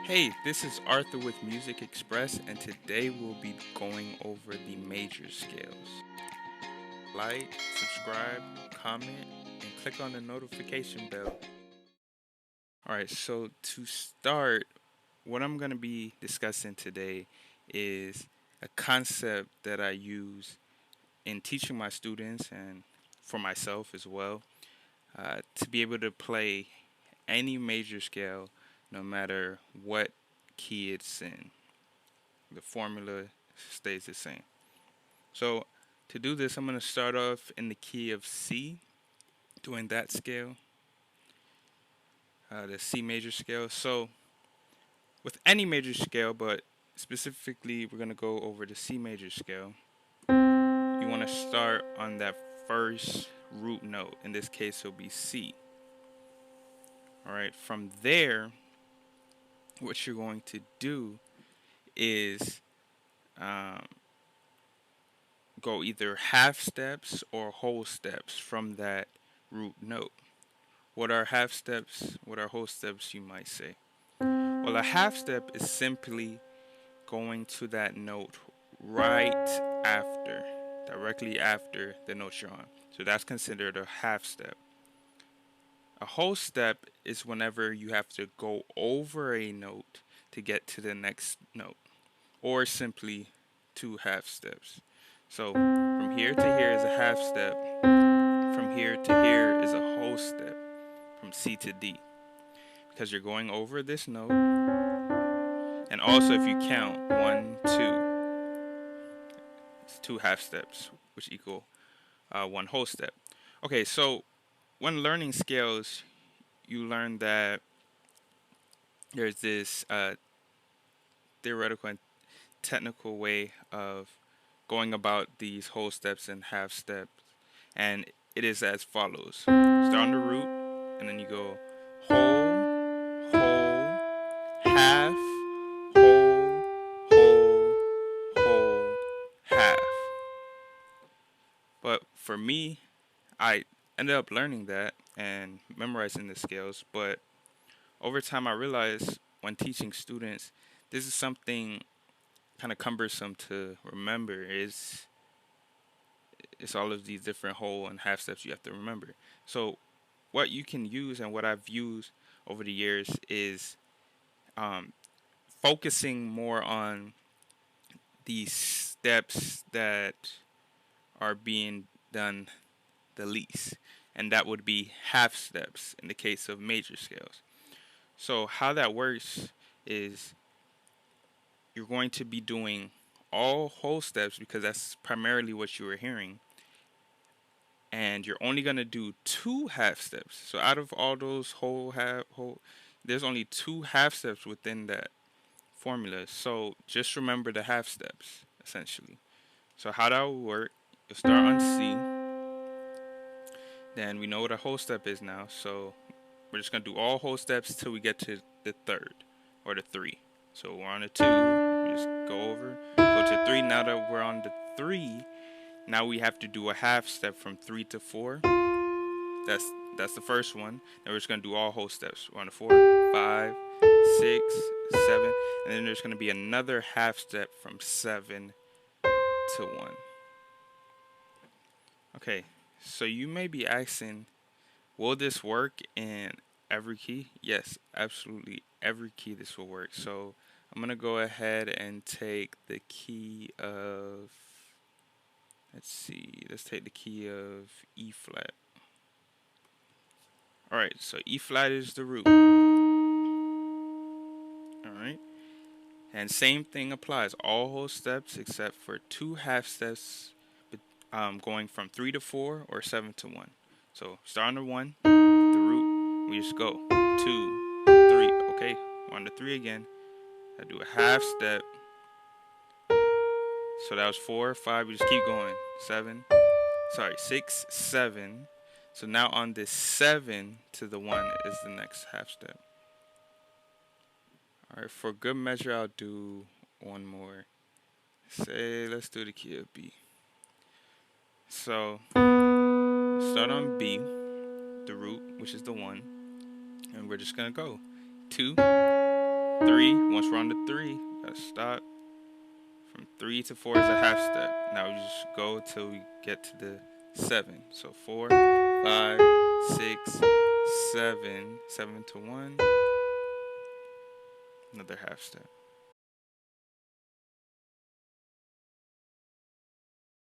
Hey, this is Arthur with Musiq Express, and today we'll be going over the major scales. Like, subscribe, comment, and click on the notification bell. Alright, so to start, what I'm going to be discussing today is a concept that I use in teaching my students and for myself as well to be able to play any major scale no matter what key it's in. The formula stays the same. So to do this, I'm going to start off in the key of C, doing that scale, the C major scale. So with any major scale, but specifically we're going to go over the C major scale, you want to start on that first root note. In this case, it'll be C. All right, from there, what you're going to do is um, go either half steps or whole steps from that root note. What are half steps? What are whole steps, you might say? Well, a half step is simply going to that note right after, directly after the note you're on. So that's considered a half step. A whole step is whenever you have to go over a note to get to the next note, or simply two half steps. So from here to here is a half step. From here to here is a whole step. From C to D. Because you're going over this note. And also if you count 1, 2, it's two half steps, which equal one whole step. Okay, so when learning scales, you learn that there's this theoretical and technical way of going about these whole steps and half steps. And it is as follows. Start on the root, and then you go whole, whole, half, whole, whole, whole, half. But for me, I ended up learning that and memorizing the scales. But over time, I realized when teaching students, this is something kind of cumbersome to remember. It's all of these different whole and half steps you have to remember. So what you can use and what I've used over the years is um, focusing more on the steps that are being done the least, and that would be half steps in the case of major scales. So how that works is you're going to be doing all whole steps because that's primarily what you were hearing, and you're only going to do two half steps. So out of all those whole, there's only two half steps within that formula. So just remember the half steps essentially. So how that will work, you'll start on C. Then we know what a whole step is now. So we're just going to do all whole steps till we get to the third or the three. So we're on the two, we just go over, go to three. Now that we're on the three, now we have to do a half step from 3 to 4. That's the first one. Then we're just gonna do all whole steps. We're on the 4, 5, 6, 7, and then there's gonna be another half step from 7 to 1. Okay, so you may be asking, will this work in every key? Yes, absolutely every key this will work. So I'm gonna go ahead and take the key of, let's take the key of E flat. Alright, so E flat is the root. Alright, and same thing applies. All whole steps except for two half steps going from 3 to 4 or 7 to 1. So start on the 1, the root, we just go 2, 3. Okay, on the 3 again. I do a half step. So that was 4, 5. We just keep going. 6, 7. So now on this 7 to the 1 is the next half step. Alright, for good measure, I'll do one more. Let's do the key of B. So, start on B, the root, which is the 1, and we're just gonna go 2, 3, 3. Once we're on the 3, gotta stop. From 3 to 4 is a half step. Now we just go till we get to the 7. So 4, 5, 6, 7. 7 to 1. Another half step.